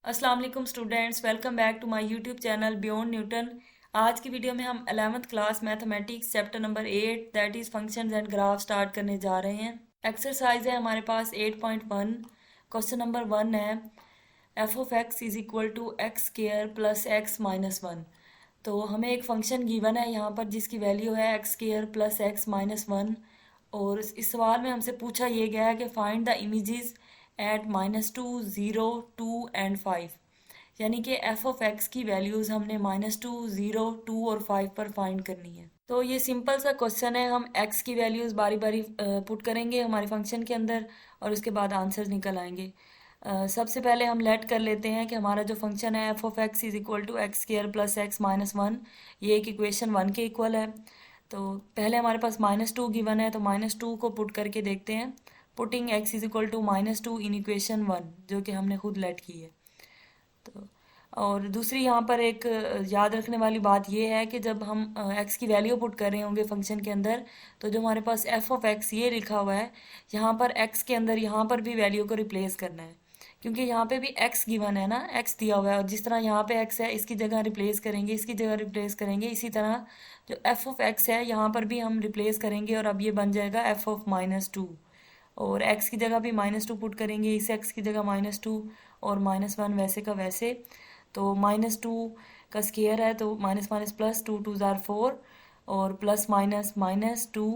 अस्सलाम वालेकुम students, welcome back to my YouTube channel Beyond Newton. आज की वीडियो में हम 11th class mathematics chapter number 8 that is functions and graph start करने जा रहे हैं। एक्सरसाइज है हमारे पास 8.1। क्वेश्चन नंबर 1 है F of x is equal to x square plus X minus one. तो हमें एक फंक्शन गिवन है यहाँ पर जिसकी वैल्यू है x square plus X minus one. और इस सवाल में हमसे पूछा ये गया है कि find the images at -2, 0, 2 and 5। यानी कि एफ ऑफ एक्स की वैल्यूज़ हमने -2, 0, 2 और 5 पर फाइंड करनी है। तो ये सिंपल सा क्वेश्चन है, हम एक्स की वैल्यूज़ बारी बारी पुट करेंगे हमारे फंक्शन के अंदर और उसके बाद आंसर निकल आएंगे। सबसे पहले हम लेट कर लेते हैं कि हमारा जो फंक्शन है F of x is equal to x square plus X minus one, ये एक इक्वेशन 1 के इक्वल है। तो पहले हमारे पास -2 गिवन है, तो -2 को पुट करके देखते हैं। Putting X is equal to -2 in equation 1, जो कि हमने खुद लेट की है। तो और दूसरी यहाँ पर एक याद रखने वाली बात यह है कि जब हम एक्स की वैल्यू पुट कर रहे होंगे फंक्शन के अंदर, तो जो हमारे पास एफ ऑफ एक्स ये लिखा हुआ है, यहाँ पर एक्स के अंदर यहाँ पर भी वैल्यू को रिप्लेस करना है, क्योंकि यहाँ पे भी एक्स गिवन है ना, एक्स दिया हुआ है। और जिस तरह यहाँ पे एक्स है, इसकी जगह रिप्लेस करेंगे, इसकी जगह रिप्लेस करेंगे, इसी तरह जो एफ ऑफ एक्स है यहाँ पर भी हम रिप्लेस करेंगे और अब ये बन जाएगा एफ ऑफ -2। और एक्स की जगह भी -2 पुट करेंगे, इस एक्स की जगह -2 और -1 वैसे का वैसे। तो -2 का स्क्वायर है तो माइनस माइनस प्लस, 2 2 ज़ार 4 और प्लस माइनस -2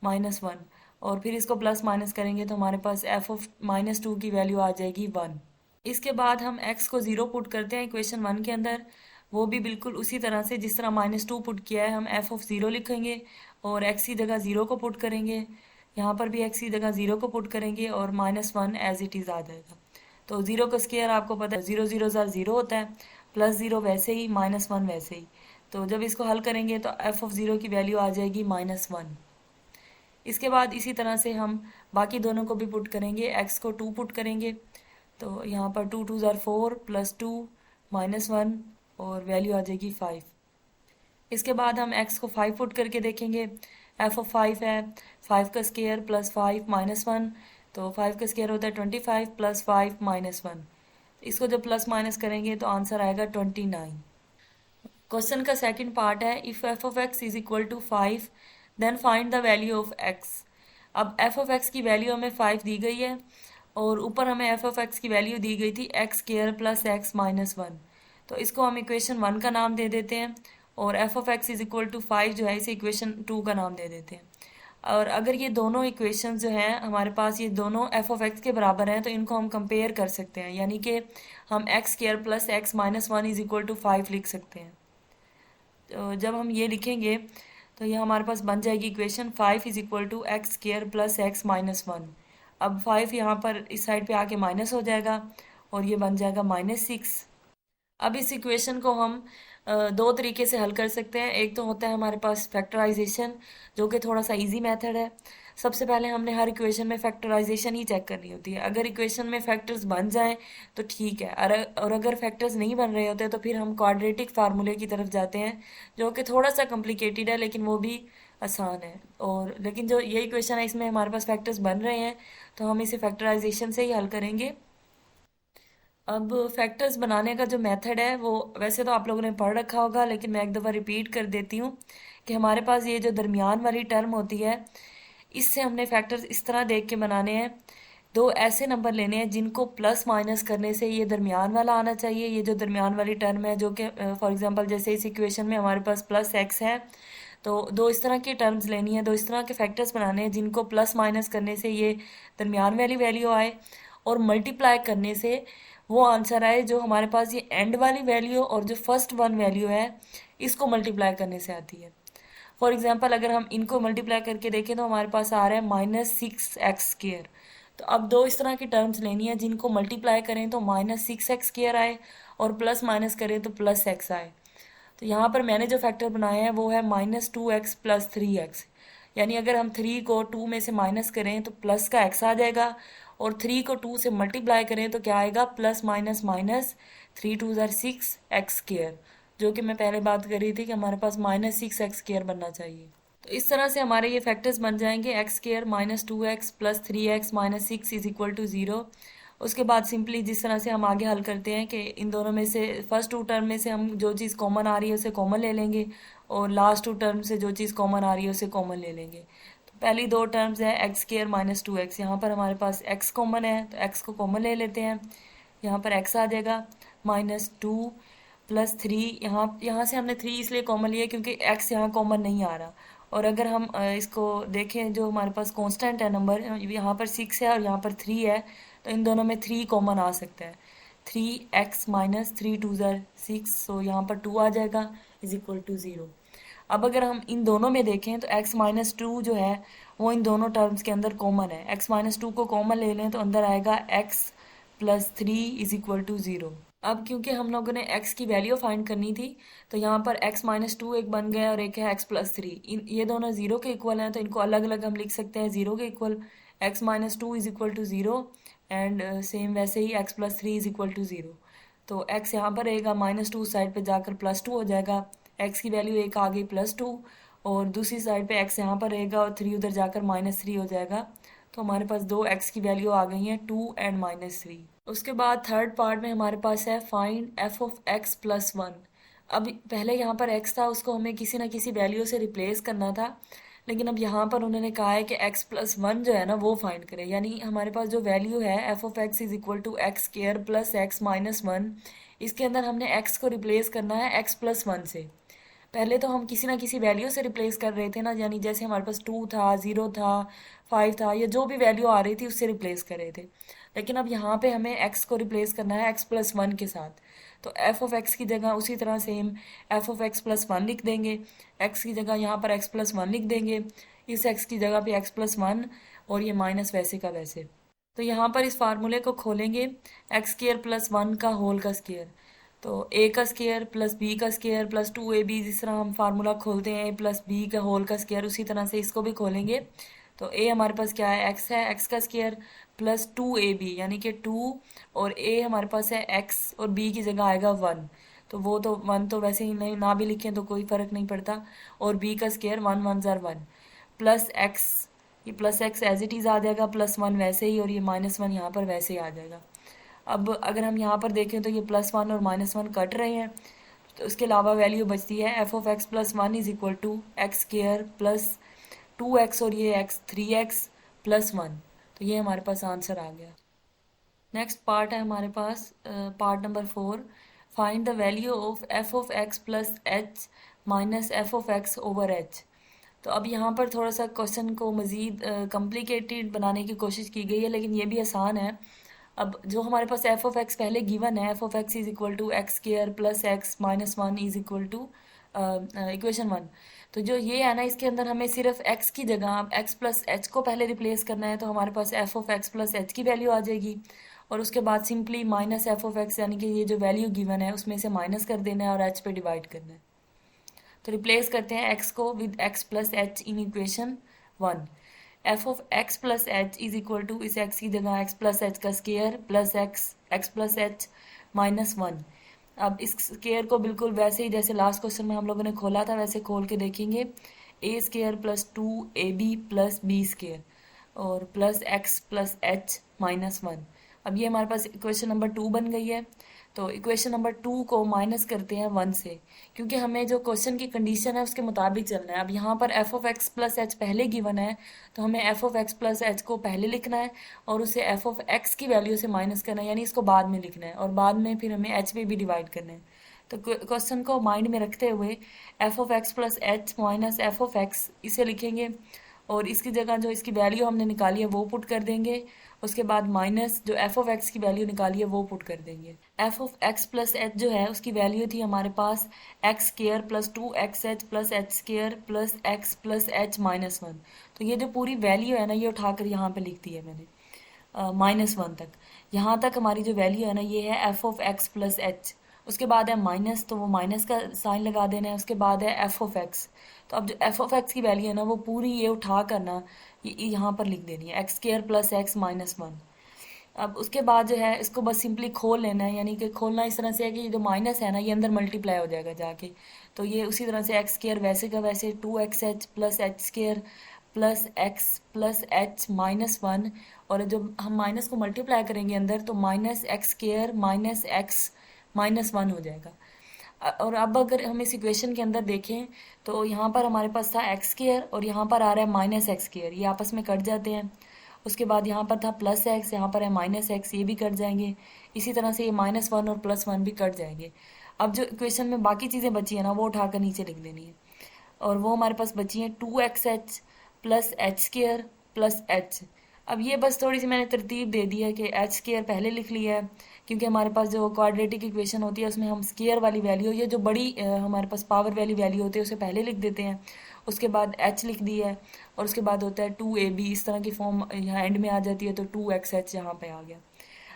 -1। और फिर इसको प्लस माइनस करेंगे तो हमारे पास एफ ऑफ -2 की वैल्यू आ जाएगी 1। इसके बाद हम x को 0 पुट करते हैं इक्वेशन 1 के अंदर, वो भी बिल्कुल उसी तरह से जिस तरह -2 पुट किया है, हम एफ ऑफ 0 लिखेंगे और x की जगह 0 को पुट करेंगे। यहाँ पर भी x की जगह 0 को पुट करेंगे और -1 एज इट इज़ आ जाएगा। तो 0 का स्क्वायर आपको पता है 0 0 ज़ार 0 होता है, प्लस 0 वैसे ही, -1 वैसे ही। तो जब इसको हल करेंगे तो एफ ऑफ 0 की वैल्यू आ जाएगी -1। इसके बाद इसी तरह से हम बाकी दोनों को भी पुट करेंगे। x को 2 पुट करेंगे तो यहाँ पर 2 2 ज़ार 4 प्लस 2 -1 और वैल्यू आ जाएगी 5। इसके बाद हम x को 5 पुट करके देखेंगे। एफ ऑफ 5 है 5 का स्क्वायर प्लस 5 -1, तो 5 का स्क्वायर होता है 25 प्लस 5 -1। इसको जब प्लस माइनस करेंगे तो आंसर आएगा 29। क्वेश्चन का सेकंड पार्ट है if F of x is equal to 5 then find the value of X. अब एफ ऑफ एक्स की वैल्यू हमें 5 दी गई है और ऊपर हमें एफ ऑफ एक्स की वैल्यू दी गई थी एक्स स्क्वायर प्लस एक्स -1। तो इसको हम इक्वेशन 1 का नाम दे देते हैं और F of x is equal to 5 जो है इसे इक्वेशन 2 का नाम दे देते हैं। और अगर ये दोनों इक्वेशन जो हैं हमारे पास, ये दोनों एफ ऑफ एक्स के बराबर हैं, तो इनको हम कंपेयर कर सकते हैं, यानी कि हम X square plus X -1 is equal to 5 लिख सकते हैं। तो जब हम ये लिखेंगे तो ये हमारे पास बन जाएगी equation 5 is equal to x square plus X -1। अब 5 यहाँ पर इस साइड पे आके माइनस हो जाएगा और ये बन जाएगा -6। अब इस इक्वेशन को हम दो तरीके से हल कर सकते हैं। एक तो होता है हमारे पास फैक्टराइजेशन, जो कि थोड़ा सा इजी मेथड है। सबसे पहले हमने हर इक्वेशन में फैक्टराइजेशन ही चेक करनी होती है। अगर इक्वेशन में फैक्टर्स बन जाएं तो ठीक है, और अगर फैक्टर्स नहीं बन रहे होते तो फिर हम क्वाड्रेटिक फार्मूले की तरफ जाते हैं, जो कि थोड़ा सा कॉम्प्लिकेटेड है लेकिन वो भी आसान है। और लेकिन जो ये इक्वेशन है इसमें हमारे पास फैक्टर्स बन रहे हैं तो हम इसे फैक्टराइजेशन से ही हल करेंगे। अब फैक्टर्स बनाने का जो मेथड है वो वैसे तो आप लोगों ने पढ़ रखा होगा, लेकिन मैं एक दफ़ा रिपीट कर देती हूँ कि हमारे पास ये जो दरमियान वाली टर्म होती है, इससे हमने फैक्टर्स इस तरह देख के बनाने हैं। दो ऐसे नंबर लेने हैं जिनको प्लस माइनस करने से ये दरमियान वाला आना चाहिए। ये जो दरमियान वाली टर्म है, जो कि फॉर एग्जांपल जैसे इस इक्वेशन में हमारे पास प्लस एक्स है, तो दो इस तरह की टर्म्स लेनी है, दो इस तरह के फैक्टर्स बनाने हैं जिनको प्लस माइनस करने से ये दरमियान वाली वैल्यू आए और मल्टीप्लाई करने से वो आंसर आए जो हमारे पास ये एंड वाली वैल्यू और जो फर्स्ट वन वैल्यू है इसको मल्टीप्लाई करने से आती है। फॉर एग्जाम्पल अगर हम इनको मल्टीप्लाई करके देखें तो हमारे पास आ रहा है -6x²। तो अब दो इस तरह की टर्म्स लेनी है जिनको मल्टीप्लाई करें तो -6x² आए और प्लस माइनस करें तो +x आए। तो यहाँ पर मैंने जो फैक्टर बनाया है वो है -2x + 3x। यानी अगर हम 3 को 2 में से माइनस करें तो प्लस का x आ जाएगा और 3 को 2 से मल्टीप्लाई करें तो क्या आएगा, प्लस माइनस माइनस, 3 2 ज़ार 6x², जो कि मैं पहले बात कर रही थी कि हमारे पास -6x² बनना चाहिए। तो इस तरह से हमारे ये फैक्टर्स बन जाएंगे x² -2x + 3x -6 is equal to 0। उसके बाद सिंपली जिस तरह से हम आगे हल करते हैं कि इन दोनों में से फर्स्ट टू टर्म में से हम जो चीज़ कॉमन आ रही है उसे कॉमन ले लेंगे और लास्ट टू टर्म से जो चीज़ कॉमन आ रही है उसे कॉमन ले लेंगे। तो पहली दो टर्म्स है एक्स स्क्वायर माइनस 2x, यहाँ पर हमारे पास x कॉमन है तो x को कॉमन ले लेते हैं। यहाँ पर x आ जाएगा -2 प्लस 3, यहाँ से हमने 3 इसलिए कॉमन लिया क्योंकि x यहाँ कॉमन नहीं आ रहा। और अगर हम इसको देखें जो हमारे पास कांस्टेंट है नंबर, यहाँ पर 6 है और यहाँ पर 3 है, तो इन दोनों में 3 कॉमन आ सकता है। 3x माइनस 3 2 ज़र 6, सो यहाँ पर 2 आ जाएगा इज इक्वल टू 0। अब अगर हम इन दोनों में देखें तो x माइनस 2 जो है वो इन दोनों टर्म्स के अंदर कॉमन है। x माइनस 2 को कॉमन ले लें तो अंदर आएगा x plus 3 is equal to 0। अब क्योंकि हम लोगों ने x की वैल्यू फाइंड करनी थी तो यहाँ पर x माइनस 2 एक बन गया और एक है x प्लस 3। ये दोनों 0 के इक्वल हैं तो इनको अलग अलग हम लिख सकते हैं 0 के equal. x minus 2 is equal to 0 and same वैसे ही x plus 3 is equal to 0। तो x यहाँ पर रहेगा -2 साइड पे जाकर +2 हो जाएगा, x की वैल्यू एक आ गई +2 और दूसरी साइड पे x यहाँ पर रहेगा और 3 उधर जाकर -3 हो जाएगा। तो हमारे पास दो x की वैल्यू आ गई हैं 2 एंड -3। उसके बाद थर्ड पार्ट में हमारे पास है find f of x plus 1। अब पहले यहाँ पर x था उसको हमें किसी ना किसी वैल्यू से रिप्लेस करना था, लेकिन अब यहाँ पर उन्होंने कहा है कि x प्लस 1 जो है ना वो फाइंड करें। यानी हमारे पास जो वैल्यू है f of x is equal to x square plus x minus 1, इसके अंदर हमने x को रिप्लेस करना है x प्लस 1 से। पहले तो हम किसी ना किसी वैल्यू से रिप्लेस कर रहे थे ना, यानी जैसे हमारे पास 2 था, 0 था, 5 था, या जो भी वैल्यू आ रही थी उससे रिप्लेस कर रहे थे। लेकिन अब यहाँ पे हमें x को रिप्लेस करना है x प्लस 1 के साथ। तो f ऑफ x की जगह उसी तरह same f of x plus 1 लिख देंगे, x की जगह यहाँ पर x प्लस 1 लिख देंगे, इस x की जगह पे x प्लस 1 और ये माइनस वैसे का वैसे। तो यहाँ पर इस फार्मूले को खोलेंगे एक्स स्क्वायर प्लस 1 का होल का स्क्वायर, तो a का स्क्वायर प्लस b का स्क्वायर प्लस 2ab, जिस तरह हम फार्मूला खोलते हैं a प्लस b का होल का स्क्वायर, उसी तरह से इसको भी खोलेंगे। तो a हमारे पास क्या है, x है, x का स्क्वायर प्लस 2ab यानी कि 2 और a हमारे पास है x और b की जगह आएगा 1, तो वो तो 1 तो वैसे ही नहीं ना भी लिखें तो कोई फ़र्क नहीं पड़ता, और b का स्क्वायर 1 1 ज़र 1 प्लस x, ये plus x as it is आ जाएगा, प्लस 1 वैसे ही और ये -1 यहाँ पर वैसे ही आ जाएगा। अब अगर हम यहाँ पर देखें तो ये +1 और -1 कट रहे हैं, तो उसके अलावा वैल्यू बचती है f of x plus 1 is equal to x square plus 2x और ये x 3x प्लस 1। तो ये हमारे पास आंसर आ गया। नेक्स्ट पार्ट है हमारे पास part number 4, find the value of f of x plus h minus f of x over h। तो अब यहाँ पर थोड़ा सा क्वेश्चन को मज़ीद कॉम्प्लिकेटेड बनाने की कोशिश की गई है, लेकिन ये भी आसान है। अब जो हमारे पास f ऑफ x पहले गिवन है, f of x is equal to x square plus x minus 1 is equal to equation 1। तो जो ये है ना, इसके अंदर हमें सिर्फ x की जगह अब x प्लस h को पहले रिप्लेस करना है, तो हमारे पास f of x plus h की वैल्यू आ जाएगी और उसके बाद simply minus f of x, यानी कि ये जो वैल्यू गिवन है उसमें से माइनस कर देना है और h पे डिवाइड करना है। तो रिप्लेस करते हैं x को with x plus h in equation 1। f of x plus H is equal to इस x की जगह x प्लस एच का square plus x plus H minus 1। अब इस स्केयर को बिल्कुल वैसे ही जैसे लास्ट क्वेश्चन में हम लोगों ने खोला था वैसे खोल के देखेंगे, a square plus 2ab plus b square और plus x plus h minus 1। अब ये हमारे पास इक्वेशन नंबर 2 बन गई है। तो इक्वेशन नंबर 2 को माइनस करते हैं 1 से, क्योंकि हमें जो क्वेश्चन की कंडीशन है उसके मुताबिक चलना है। अब यहाँ पर f of x plus h पहले गिवन है, तो हमें f of x plus h को पहले लिखना है और उसे f ऑफ x की वैल्यू से माइनस करना है, यानी इसको बाद में लिखना है और बाद में फिर हमें h पे भी डिवाइड करना है। तो क्वेश्चन को माइंड में रखते हुए f of x plus h minus f of x इसे लिखेंगे और इसकी जगह जो इसकी वैल्यू हमने निकाली है वो पुट कर देंगे, उसके बाद माइनस जो f ऑफ x की वैल्यू निकाली है वो पुट कर देंगे। f of x plus h जो है उसकी वैल्यू थी हमारे पास x square plus 2xh plus h square plus x plus h minus 1। तो ये जो पूरी वैल्यू है ना ये उठाकर यहाँ पे लिख दी है मैंने -1 तक। यहाँ तक हमारी जो वैल्यू है ना ये है f of x plus h, उसके बाद है माइनस, तो वो माइनस का साइन लगा देना है, उसके बाद है f ऑफ x। तो अब जो f ऑफ x की वैल्यू है ना वो पूरी ये उठा करना ये यहाँ पर लिख देनी है x square plus x minus 1। अब उसके बाद जो है इसको बस सिंपली खोल लेना है, यानी कि खोलना इस तरह से है कि ये जो माइनस है ना ये अंदर मल्टीप्लाई हो जाएगा जाके, तो ये उसी तरह से एक्स स्क्वायर वैसे का वैसे 2xh plus h square plus x plus h minus 1 और जब हम माइनस को मल्टीप्लाई करेंगे अंदर तो minus x square minus x minus one हो जाएगा। और अब अगर हम इस इक्वेशन के अंदर देखें तो यहाँ पर हमारे पास था एक्स स्क्वायर और यहाँ पर आ रहा है माइनस एक्स स्क्वायर, ये आपस में कट जाते हैं। उसके बाद यहाँ पर था प्लस एक्स, यहाँ पर है माइनस एक्स, ये भी कट जाएंगे। इसी तरह से ये माइनस वन और प्लस वन भी कट जाएंगे। अब जो इक्वेशन में बाकी चीज़ें बची है ना वो उठाकर नीचे लिख देनी है, और वो हमारे पास बची हैं 2xh plus H square plus H. अब ये बस थोड़ी सी मैंने तरतीब दे दी है कि एच स्क्वायर पहले लिख लिया है, क्योंकि हमारे पास जो क्वाड्रेटिक इक्वेशन होती है उसमें हम स्क्वायर वाली वैल्यू, ये जो बड़ी हमारे पास पावर वाली वैल्यू होती है उसे पहले लिख देते हैं, उसके बाद एच लिख दी है, और उसके बाद होता है 2ab, इस तरह की फॉर्म यहाँ एंड में आ जाती है, तो 2xh यहाँ पे आ गया।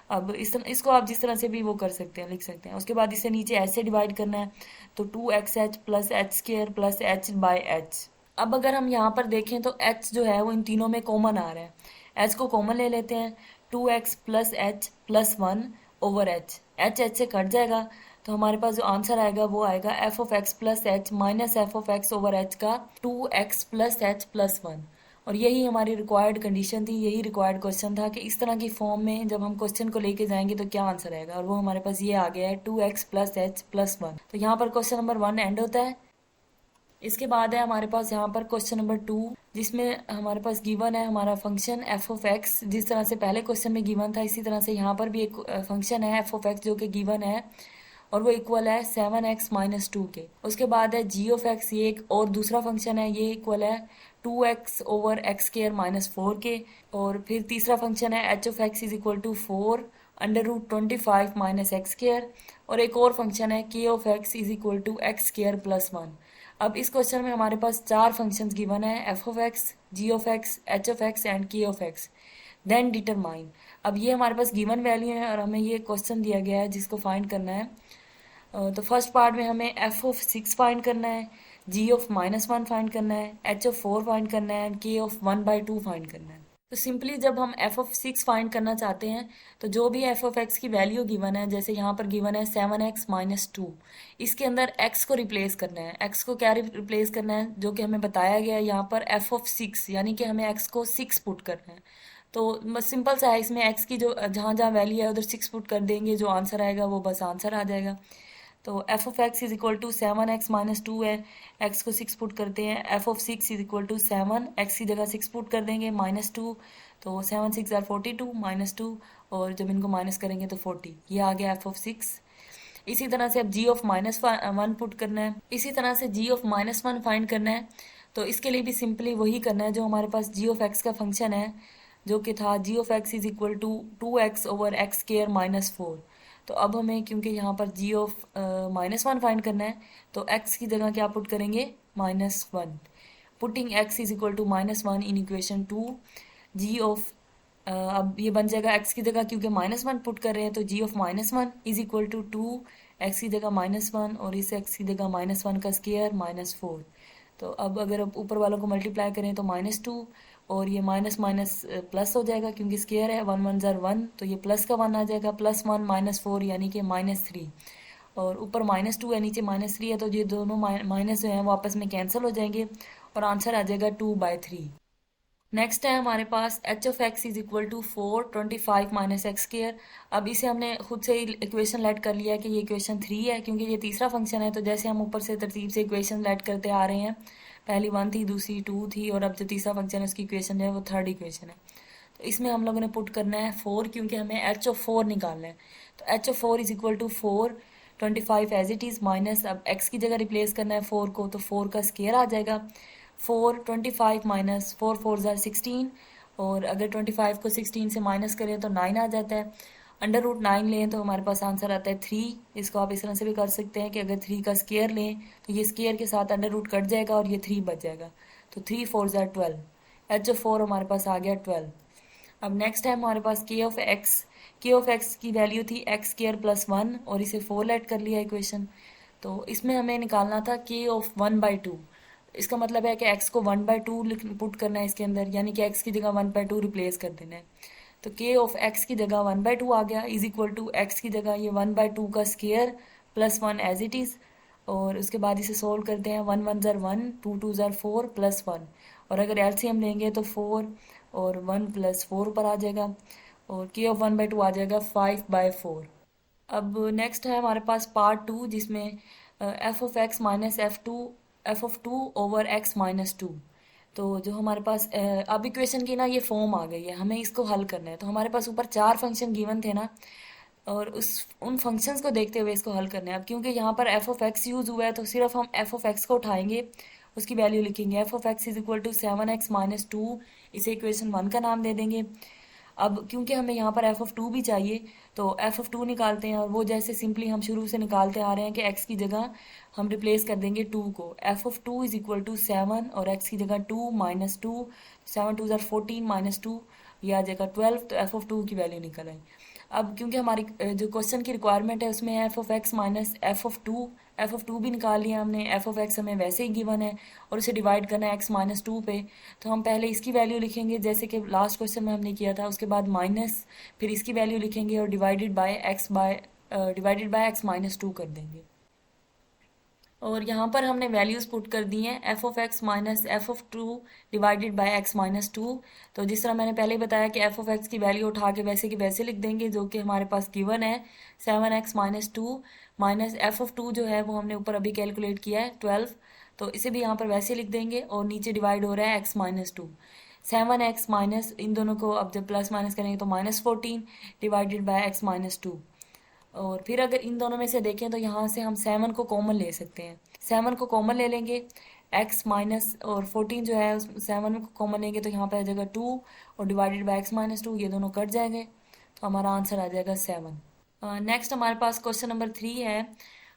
अब इसको आप जिस तरह से भी वो कर सकते हैं, लिख सकते हैं। उसके बाद इसे नीचे एच से डिवाइड करना है, तो 2xh plus H square plus H by H. अब अगर हम यहाँ पर देखें तो h जो है वो इन तीनों में कॉमन आ रहा है, h को कॉमन ले लेते हैं, 2x plus H plus one over H, H से कट जाएगा, तो हमारे पास जो आंसर आएगा वो आएगा F of x plus H minus F of x over H का 2x plus H plus one. और यही हमारी रिक्वायर्ड कंडीशन थी, यही रिक्वायर्ड क्वेश्चन था कि इस तरह की फॉर्म में जब हम क्वेश्चन को लेके जाएंगे तो क्या आंसर आएगा, और वो हमारे पास ये आ गया है 2x plus H plus one. तो यहाँ पर क्वेश्चन नंबर 1 एंड होता है। इसके बाद है हमारे पास यहाँ पर क्वेश्चन नंबर 2, जिसमें हमारे पास गिवन है हमारा फंक्शन एफ ऑफ एक्स, जिस तरह से पहले क्वेश्चन में गिवन था इसी तरह से यहाँ पर भी एक फंक्शन है एफ ऑफ एक्स जो कि गिवन है, और वो इक्वल है 7x माइनस टू के। उसके बाद है जी ऑफ एक्स, ये एक और दूसरा फंक्शन है, ये इक्वल है 2x over x square minus 4 के। और फिर तीसरा फंक्शन है H of x is equal to 4 under root 25 minus x square. और एक और फंक्शन है K of x is equal to x square plus one. अब इस क्वेश्चन में हमारे पास 4 फंक्शंस गिवन है, F of X, G of X, H of X and K of X. Then determine, अब ये हमारे पास गिवन वैल्यू है और हमें ये क्वेश्चन दिया गया है जिसको फाइंड करना है। तो फर्स्ट पार्ट में हमें एफ ऑफ 6 फाइंड करना है, जी ऑफ माइनस वन फाइंड करना है, एच ऑफ 4 फाइंड करना है एंड के ऑफ 1/2 फाइंड करना है। तो सिंपली जब हम एफ ऑफ 6 फाइंड करना चाहते हैं तो जो भी एफ ऑफ एक्स की वैल्यू गिवन है, जैसे यहाँ पर गिवन है 7x माइनस टू, इसके अंदर x को रिप्लेस करना है। x को क्या रिप्लेस करना है, जो कि हमें बताया गया है यहाँ पर एफ ऑफ 6, यानी कि हमें x को 6 पुट करना है। तो बस सिंपल सा है, इसमें x की जो जहाँ जहाँ वैल्यू है उधर 6 पुट कर देंगे, जो आंसर आएगा वो बस आंसर आ जाएगा। तो F of x is equal to 7x minus two है, x को 6 पुट करते हैं, F of 6 is equal to 7, x की जगह 6 पुट कर देंगे माइनस टू, तो 7 6 आर 42 माइनस टू, और जब इनको माइनस करेंगे तो 40, ये आ गया एफ ऑफ 6। इसी तरह से अब जी ऑफ माइनस वन पुट करना है, इसी तरह से जी ऑफ माइनस वन फाइंड करना है। तो इसके लिए भी सिंपली वही करना है जो हमारे पास जी ऑफ एक्स का फंक्शन है, जो कि था g of x is equal to 2x over x square minus 4। तो अब हमें क्योंकि यहाँ पर g of minus one find करना है तो x की जगह क्या पुट करेंगे, minus one. Putting x is equal to minus one in equation 2, g of अब ये बन जाएगा x की जगह क्योंकि माइनस वन पुट कर रहे हैं, तो g of minus one is equal to 2x की जगह माइनस वन और इस x की जगह माइनस वन का स्क्वायर माइनस 4। तो अब अगर अब ऊपर वालों को मल्टीप्लाई करें तो माइनस टू और ये माइनस माइनस प्लस हो जाएगा क्योंकि स्क्वायर है, 1 1 ज़र 1, तो ये प्लस का 1 आ जाएगा, प्लस 1 माइनस 4 यानी कि माइनस 3, और ऊपर माइनस 2 है नीचे माइनस 3 है, तो ये दोनों माइनस जो हैं वो आपस में कैंसिल हो जाएंगे और आंसर आ जाएगा 2/3। नेक्स्ट है हमारे पास h of x is equal to 425 minus x square. अब इसे हमने खुद से ही इक्वेशन लेट कर लिया कि ये इक्वेशन 3 है, क्योंकि ये तीसरा फंक्शन है। तो जैसे हम ऊपर से तरतीब से इक्वेशन लेट करते आ रहे हैं, पहली 1 थी, दूसरी 2 थी, और अब जो तीसरा फंक्शन है उसकी इक्वेशन जो है वो थर्ड इक्वेशन है। तो इसमें हम लोगों ने पुट करना है 4, क्योंकि हमें एच ऑफ 4 निकालना है। तो H of 4 is equal to 425 as it is minus, अब एक्स की जगह रिप्लेस करना है 4 को, तो 4 का स्क्वायर आ जाएगा, 425 माइनस 4 4 ज़ार 16, और अगर 25 को 16 से माइनस करें तो 9 आ जाता है। अंडर रूट 9 लें तो हमारे पास आंसर आता है 3। इसको आप इस तरह से भी कर सकते हैं कि अगर 3 का स्क्वायर लें तो ये स्क्वायर के साथ अंडर रूट कट जाएगा और ये 3 बच जाएगा, तो 3 4 ज़ार 12, एच ऑफ 4 हमारे पास आ गया 12। अब नेक्स्ट है हमारे पास के ऑफ एक्स। के ऑफ एक्स की वैल्यू थी एक्स स्क्वायर प्लस 1 और इसे 4 लेट कर लिया इक्वेशन। तो इसमें हमें निकालना था के ऑफ 1/2। इसका मतलब है कि x को 1/2 पुट करना है इसके अंदर, यानी कि x की जगह 1/2 रिप्लेस कर देना है। तो k ऑफ x की जगह 1/2 आ गया, इज इक्वल टू x की जगह ये 1/2 का square plus 1 as it is, और उसके बाद इसे सोल्व करते हैं, 1 1 ज़ार 1, 2 2 ज़ार 4 प्लस 1, और अगर एलसीएम लेंगे तो 4 और 1+4 ऊपर आ जाएगा और k ऑफ 1/2 आ जाएगा 5/4। अब नेक्स्ट है हमारे पास पार्ट 2 जिसमें F of x minus F of 2 over x minus 2। तो जो हमारे पास अब इक्वेशन की ना ये फॉर्म आ गई है, हमें इसको हल करना है। तो हमारे पास ऊपर 4 फंक्शन गिवन थे ना, और उन फंक्शंस को देखते हुए इसको हल करना है। अब क्योंकि यहाँ पर एफ ऑफ एक्स यूज हुआ है तो सिर्फ हम एफ ऑफ एक्स को उठाएंगे, उसकी वैल्यू लिखेंगे। F of x is equal to 7x-2, इसे इक्वेशन 1 का नाम दे देंगे। अब क्योंकि हमें यहाँ पर एफ ऑफ 2 भी चाहिए तो एफ ऑफ 2 निकालते हैं, और वो जैसे सिंपली हम शुरू से निकालते आ रहे हैं कि एक्स की जगह हम रिप्लेस कर देंगे 2 को। F of 2 is equal to 7 और एक्स की जगह 2 माइनस 2, 7 2 14 माइनस 2 ये आ जाएगा 12। तो एफ ऑफ 2 की वैल्यू निकल आई। अब क्योंकि हमारी जो क्वेश्चन की रिक्वायरमेंट है उसमें F of x minus F of 2 भी निकाल लिया हमने। एफ ऑफ एक्स हमें वैसे ही गिवन है और उसे डिवाइड करना है x-2 पे। तो हम पहले इसकी वैल्यू लिखेंगे जैसे कि लास्ट क्वेश्चन में हमने किया था, उसके बाद माइनस, फिर इसकी वैल्यू लिखेंगे और डिवाइडेड बाय x-2 कर देंगे। और यहाँ पर हमने वैल्यूज़ पुट कर दी हैं F of x minus F of 2 divided by x-2। तो जिस तरह मैंने पहले बताया कि एफ ऑफ एक्स की वैल्यू उठा के वैसे की वैसे लिख देंगे, जो कि हमारे पास गिवन है 7x-2 माइनस एफ ऑफ 2 जो है वो हमने ऊपर अभी कैलकुलेट किया है 12। तो इसे भी यहाँ पर वैसे लिख देंगे और नीचे डिवाइड हो रहा है x-2। 7x माइनस इन दोनों को अब जब प्लस माइनस करेंगे तो -14 डिवाइडेड बाय x-2। और फिर अगर इन दोनों में से देखें तो यहाँ से हम 7 को कॉमन ले सकते हैं। 7 को कॉमन ले लेंगे, x माइनस और 14 जो है उस 7 को कॉमन लेंगे तो यहाँ पे आ जाएगा 2 और डिवाइडेड बाय x-2, ये दोनों कट जाएंगे तो हमारा आंसर आ जाएगा 7। नेक्स्ट हमारे पास क्वेश्चन नंबर 3 है,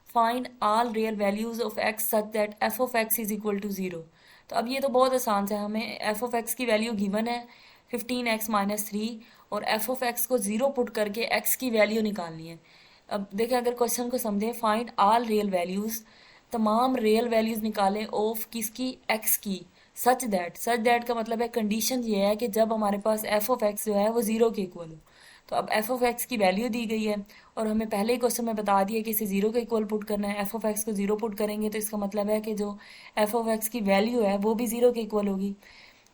find all real values of x such that f of x is equal to 0। तो अब ये तो बहुत आसान है, हमें एफ ऑफ एक्स की वैल्यू गिवन है 15x-3 और एफ ऑफ एक्स को 0 पुट करके x की वैल्यू निकालनी है। अब देखें, अगर क्वेश्चन को समझें, फाइंड ऑल रियल वैल्यूज, तमाम रियल वैल्यूज निकालें ऑफ किसकी, एक्स की, सच दैट का मतलब है कंडीशन ये है कि जब हमारे पास एफ ऑफ एक्स जो है वो 0 के इक्वल हो। तो अब एफ ऑफ एक्स की वैल्यू दी गई है और हमें पहले ही क्वेश्चन में बता दिया कि इसे 0 के इक्वल पुट करना है। एफ ऑफ एक्स को 0 पुट करेंगे तो इसका मतलब है कि जो एफ ऑफ एक्स की वैल्यू है वो भी 0 के इक्वल होगी।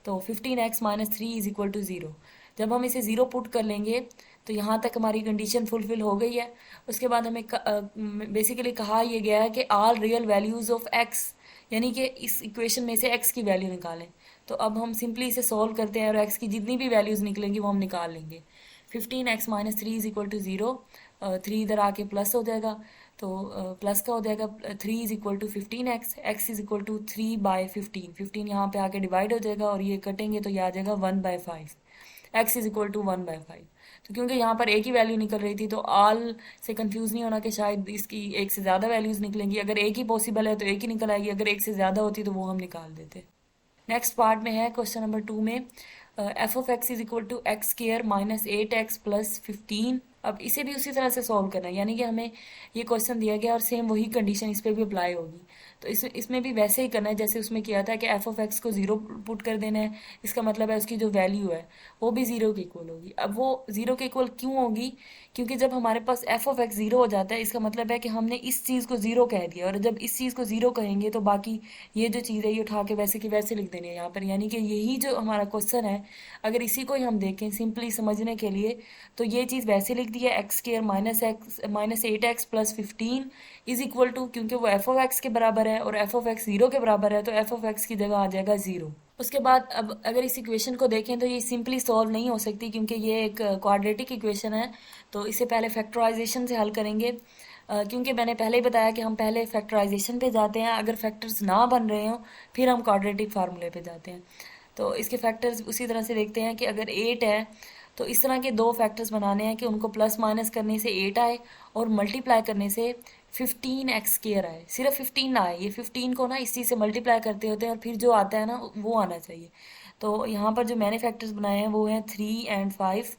तो 15x-3 इज इक्वल टू 0। जब हम इसे 0 पुट कर लेंगे तो यहाँ तक हमारी कंडीशन फुलफिल हो गई है। उसके बाद हमें बेसिकली कहा यह गया है कि all real values of x, यानी कि इस इक्वेशन में से एक्स की वैल्यू निकालें। तो अब हम सिंपली इसे सॉल्व करते हैं और एक्स की जितनी भी वैल्यूज निकलेंगी वो हम निकाल लेंगे। 15x-3 इज इक्वल टू 0, 3 इधर आके प्लस हो जाएगा तो प्लस का हो जाएगा 3 is equal to 15x, x is equal to 3/15, 15 यहाँ पे आके डिवाइड हो जाएगा और ये कटेंगे तो ये आ जाएगा 1/5, x इज इक्वल टू 1/5। तो क्योंकि यहाँ पर एक ही वैल्यू निकल रही थी तो ऑल से कंफ्यूज नहीं होना कि शायद इसकी एक से ज़्यादा वैल्यूज निकलेंगी। अगर एक ही पॉसिबल है तो एक ही निकल आएगी, अगर एक से ज़्यादा होती तो वो हम निकाल देते। नेक्स्ट पार्ट में है क्वेश्चन नंबर 2 में f of x is equal to x square minus 8x plus 15। अब इसे भी उसी तरह से सॉल्व करना है, यानी कि हमें ये क्वेश्चन दिया गया और सेम वही कंडीशन इस पर भी अप्लाई होगी। तो इसमें भी वैसे ही करना है जैसे उसमें किया था कि एफ ऑफ एक्स को 0 पुट कर देना है। इसका मतलब है उसकी जो वैल्यू है वो भी 0 के इक्वल होगी। अब वो 0 के इक्वल क्यों होगी, क्योंकि जब हमारे पास एफ ऑफ एक्स 0 हो जाता है इसका मतलब है कि हमने इस चीज़ को 0 कह दिया, और जब इस चीज़ को 0 कहेंगे तो बाकी ये जो चीज़ है ये उठा के वैसे की वैसे लिख देनी है यहाँ पर। यानी कि यही जो हमारा क्वेश्चन है, अगर इसी को ही हम देखें सिंपली समझने के लिए, तो ये चीज़ वैसे लिख दी है x square minus 8x plus 15 is equal to, क्योंकि वो एफ ऑफ एक्स के बराबर है और एफ ऑफ एक्स 0 के बराबर है तो एफ ऑफ एक्स की जगह आ जाएगा 0। उसके बाद अब अगर इस इक्वेशन को देखें तो ये सिंपली सॉल्व नहीं हो सकती क्योंकि ये एक क्वाड्रेटिक इक्वेशन है। तो इसे पहले फैक्टराइजेशन से हल करेंगे, क्योंकि मैंने पहले ही बताया कि हम पहले फैक्टराइजेशन पे जाते हैं, अगर फैक्टर्स ना बन रहे हों फिर हम क्वाड्रेटिक फार्मूले पे जाते हैं। तो इसके फैक्टर्स उसी तरह से देखते हैं कि अगर 8 है तो इस तरह के दो फैक्टर्स बनाने हैं कि उनको प्लस माइनस करने से 8 आए और मल्टीप्लाई करने से 15x स्क्वायर आए। सिर्फ 15 ना आए, ये 15 को ना इस चीज़ से मल्टीप्लाई करते होते हैं और फिर जो आता है ना वो आना चाहिए। तो यहाँ पर जो मैंने फैक्टर्स बनाए हैं वो हैं 3 और 5,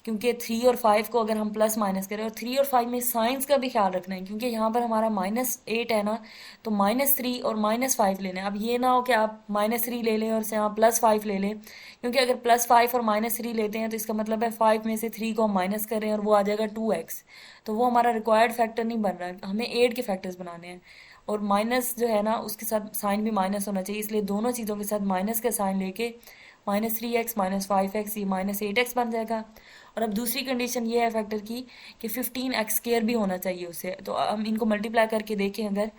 क्योंकि 3 और 5 को अगर हम प्लस माइनस करें, और 3 और 5 में साइंस का भी ख्याल रखना है क्योंकि यहाँ पर हमारा -8 है ना, तो -3 और -5 लेना है। अब ये ना हो कि आप -3 ले लें और से यहाँ +5 ले लें, क्योंकि अगर +5 और -3 लेते हैं तो इसका मतलब है 5 में से 3 को हम माइनस कर रहे हैं और वो आ जाएगा 2x। तो वो हमारा रिक्वायर्ड फैक्टर नहीं बन रहा है, हमें 8 के फैक्टर्स बनाने हैं और माइनस जो है ना उसके साथ साइन भी माइनस होना चाहिए, इसलिए दोनों चीज़ों के साथ माइनस का साइन लेके -3x -5x ये -8x बन जाएगा। और अब दूसरी कंडीशन ये है फैक्टर की कि 15x² भी होना चाहिए उससे। तो हम इनको मल्टीप्लाई करके देखें, अगर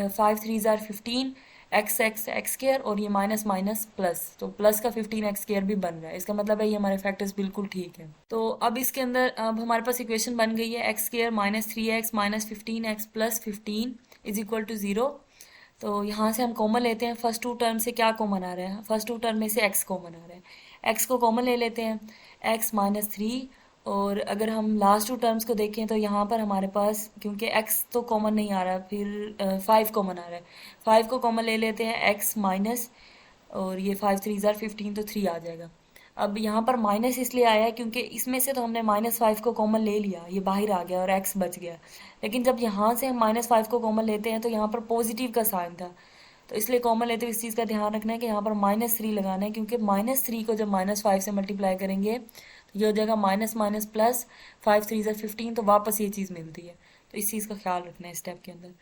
5 3 ज़ार 15 x² और ये माइनस माइनस प्लस, तो प्लस का 15x² भी बन रहा है। इसका मतलब है ये हमारे फैक्टर्स बिल्कुल ठीक है। तो अब इसके अंदर अब हमारे पास इक्वेशन बन गई है x² -3x -15x + 15 = 0। तो यहाँ से हम कॉमन लेते हैं। फर्स्ट टू टर्म से क्या कॉमन आ रहा है? फर्स्ट टू टर्म में से x कॉमन आ रहा है। x को कॉमन ले लेते हैं, x -3। और अगर हम लास्ट टू टर्म्स को देखें तो यहाँ पर हमारे पास, क्योंकि x तो कॉमन नहीं आ रहा, फिर 5 कॉमन आ रहा है। 5 को कॉमन ले लेते हैं, x माइनस, और ये 5 3 ज़ार 15 तो 3 आ जाएगा। अब यहाँ पर माइनस इसलिए आया है क्योंकि इसमें से तो हमने -5 को कॉमन ले लिया, ये बाहर आ गया और x बच गया। लेकिन जब यहाँ से हम -5 को कॉमन लेते हैं तो यहाँ पर पॉजिटिव का साइन था, तो इसलिए कॉमन लेते हुए इस चीज़ का ध्यान रखना है कि यहाँ पर -3 लगाना है, क्योंकि -3 को जब -5 से मल्टीप्लाई करेंगे तो ये हो जाएगा माइनस माइनस प्लस, 5 3 ज़ार 15, तो वापस ये चीज़ मिलती है। तो इस चीज़ का ख्याल रखना है स्टेप के अंदर।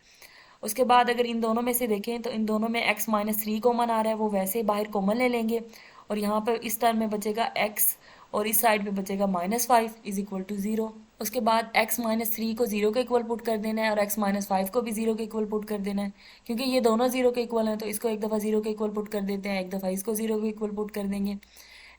उसके बाद अगर इन दोनों में से देखें तो इन दोनों में x -3 कॉमन आ रहा है, वो वैसे बाहर कॉमन ले लेंगे और यहाँ पर इस टर्म में बचेगा x और इस साइड पे बचेगा -5 = 0। उसके बाद x -3 को 0 के इक्वल पुट कर देना है और x -5 को भी 0 के इक्वल पुट कर देना है। क्योंकि ये दोनों 0 के इक्वल हैं तो इसको एक दफ़ा 0 के इक्वल पुट कर देते हैं, एक दफ़ा इसको 0 के इक्वल पुट कर देंगे।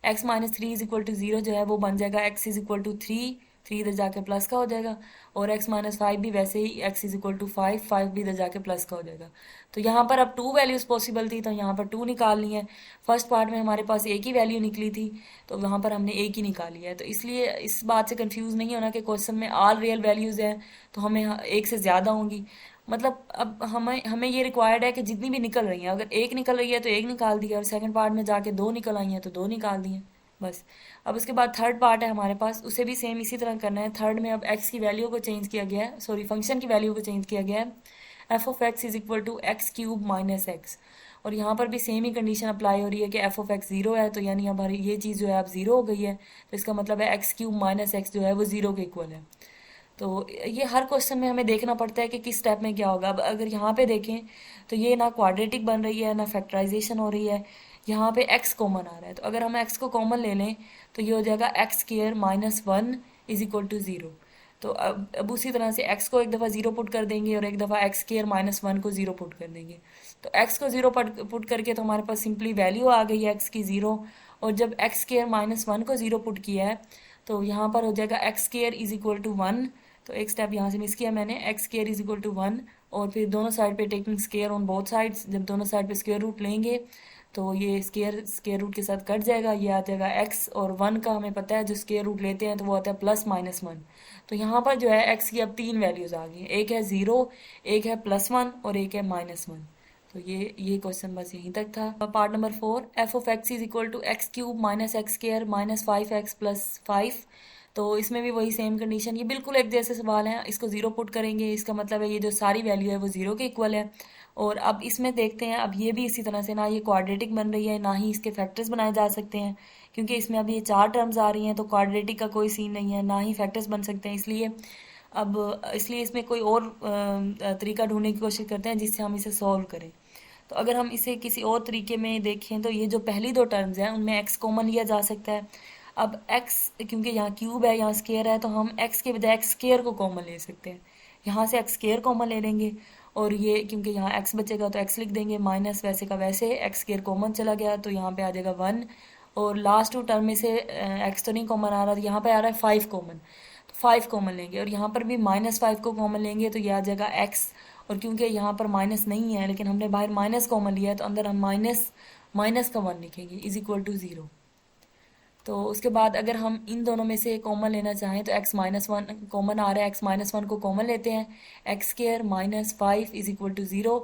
x -3 = 0 जो है वो बन जाएगा x = 3, 3 इधर जाके प्लस का हो जाएगा, और x -5 भी वैसे ही x = 5, 5 भी इधर जाके प्लस का हो जाएगा। तो यहाँ पर अब 2 वैल्यूज़ पॉसिबल थी, तो यहाँ पर 2 निकालनी है। फर्स्ट पार्ट में हमारे पास एक ही वैल्यू निकली थी, तो वहाँ पर हमने एक ही निकाली है। तो इसलिए इस बात से कंफ्यूज नहीं होना कि क्वेश्चन में ऑल रियल वैल्यूज़ हैं तो हमें एक से ज़्यादा होंगी। मतलब अब हमें ये रिक्वायर्ड है कि जितनी भी निकल रही हैं, अगर एक निकल रही है तो एक निकाल दिया, और सेकंड पार्ट में जाके 2 निकल आई हैं तो 2 निकाल दी हैं, बस। अब उसके बाद थर्ड पार्ट है हमारे पास, उसे भी सेम इसी तरह करना है। थर्ड में अब x की वैल्यू को चेंज किया गया है, सॉरी फंक्शन की वैल्यू को चेंज किया गया है। f(x) = x³ - x, और यहाँ पर भी सेम ही कंडीशन अप्लाई हो रही है कि f(x) 0 है, तो यानी हमारी ये चीज़ जो है अब 0 हो गई है। तो इसका मतलब है x³ - x जो है वो 0 के इक्वल है। तो ये हर क्वेश्चन में हमें देखना पड़ता है कि किस स्टेप में क्या होगा। अब अगर यहाँ पे देखें तो ये ना क्वाड्रेटिक बन रही है ना फैक्टराइजेशन हो रही है, यहाँ पे x कॉमन आ रहा है। तो अगर हम x को कॉमन ले लें तो ये हो जाएगा x² - 1 = 0। तो अब उसी तरह से x को एक दफ़ा 0 पुट कर देंगे और एक दफ़ा x² - 1 को 0 पुट कर देंगे। तो x को 0 पुट करके तो हमारे पास सिंपली वैल्यू आ गई है x की 0, और जब x² - 1 को 0 पुट किया है तो यहाँ पर हो जाएगा x² = 1। तो एक स्टेप यहाँ से मिस किया मैंने, x² = 1, और फिर दोनों साइड पे taking square on both sides. जब दोनों साइड पे स्क्वायर रूट लेंगे तो ये स्क्वायर रूट के साथ कट जाएगा, ये आ जाएगा x, और 1 का हमें पता है जो स्क्वायर रूट लेते हैं तो वो आता है +-1। तो यहाँ पर जो है x की अब 3 वैल्यूज़ आ गई, एक है 0, एक है +1 और एक है -1। तो ये क्वेश्चन बस यहीं तक था। Part number 4, f(x) = x³ - x² - 5x + 5। तो इसमें भी वही सेम कंडीशन, ये बिल्कुल एक जैसे सवाल हैं। इसको 0 पुट करेंगे, इसका मतलब है ये जो सारी वैल्यू है वो 0 के इक्वल है। और अब इसमें देखते हैं, अब ये भी इसी तरह से, ना ये क्वाड्रेटिक बन रही है ना ही इसके फैक्टर्स बनाए जा सकते हैं, क्योंकि इसमें अब ये 4 टर्म्स आ रही हैं, तो क्वाड्रेटिक का कोई सीन नहीं है, ना ही फैक्टर्स बन सकते हैं। इसलिए इसमें कोई और तरीका ढूंढने की कोशिश करते हैं जिससे हम इसे सॉल्व करें। तो अगर हम इसे किसी और तरीके में देखें तो ये जो पहली 2 टर्म्स हैं उनमें x कॉमन लिया जा सकता है। अब x, क्योंकि यहाँ क्यूब है यहाँ स्क्वायर है, तो हम x के बजाय x² को कॉमन ले सकते हैं। यहाँ से x² कॉमन ले लेंगे, और ये क्योंकि यहाँ x बचेगा तो x लिख देंगे, माइनस वैसे का वैसे, x² कॉमन चला गया तो यहाँ पे आ जाएगा 1। और लास्ट 2 टर्म में से x तो नहीं कॉमन आ रहा, तो यहाँ पे आ रहा है 5 कॉमन, तो 5 कॉमन लेंगे, और यहाँ पर भी -5 को कॉमन लेंगे तो ये आ जाएगा x। और क्योंकि यहाँ पर माइनस नहीं है लेकिन हमने बाहर माइनस कॉमन लिया है, तो अंदर हम माइनस का 1 लिखेंगे = 0। तो उसके बाद अगर हम इन दोनों में से कॉमन लेना चाहें तो x -1 कॉमन आ रहा है, x -1 को कॉमन लेते हैं, x² - 5 = 0।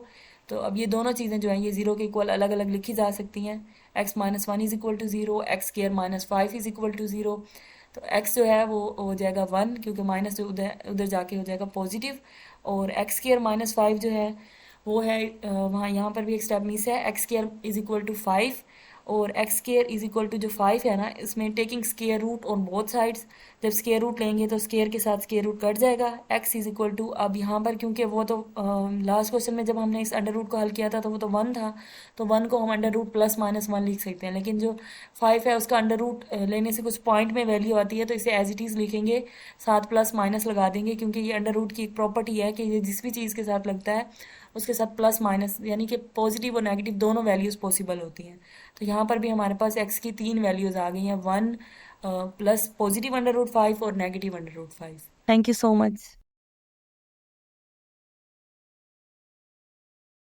तो अब ये दोनों चीज़ें जो हैं ये 0 के इक्वल अलग अलग लिखी जा सकती हैं। x -1 = 0, x² - 5 = 0। तो x जो है वो हो जाएगा 1, क्योंकि माइनस जो उधर जाके हो जाएगा पॉजिटिव, और x² - 5 जो है वो है वहाँ यहाँ पर भी एक स्टेप मिस है, x² = 5, और x square is equal to जो 5 है ना, इसमें taking square root on both sides, जब स्केयर रूट लेंगे तो स्केयर के साथ स्केयर रूट कट जाएगा। एक्स इज इक्वल टू, अब यहाँ पर क्योंकि वो तो लास्ट क्वेश्चन में जब हमने इस अंडर रूट को हल किया था तो वो तो 1 था, तो 1 को हम अंडर रूट प्लस माइनस 1 लिख सकते हैं, लेकिन जो 5 है उसका अंडर रूट लेने से कुछ पॉइंट में वैल्यू आती है, तो इसे एज इट इज़ लिखेंगे, साथ प्लस माइनस लगा देंगे, क्योंकि ये अंडर रूट की एक प्रॉपर्टी है कि ये जिस भी चीज़ के साथ लगता है उसके साथ प्लस माइनस यानी कि पॉजिटिव और नेगेटिव दोनों वैल्यूज़ पॉसिबल होती हैं। तो यहाँ पर भी हमारे पास एक्स की 3 वैल्यूज़ आ गई हैं, 1 प्लस पॉजिटिव अंडर रूट 5 और negative under root 5। Thank you so much.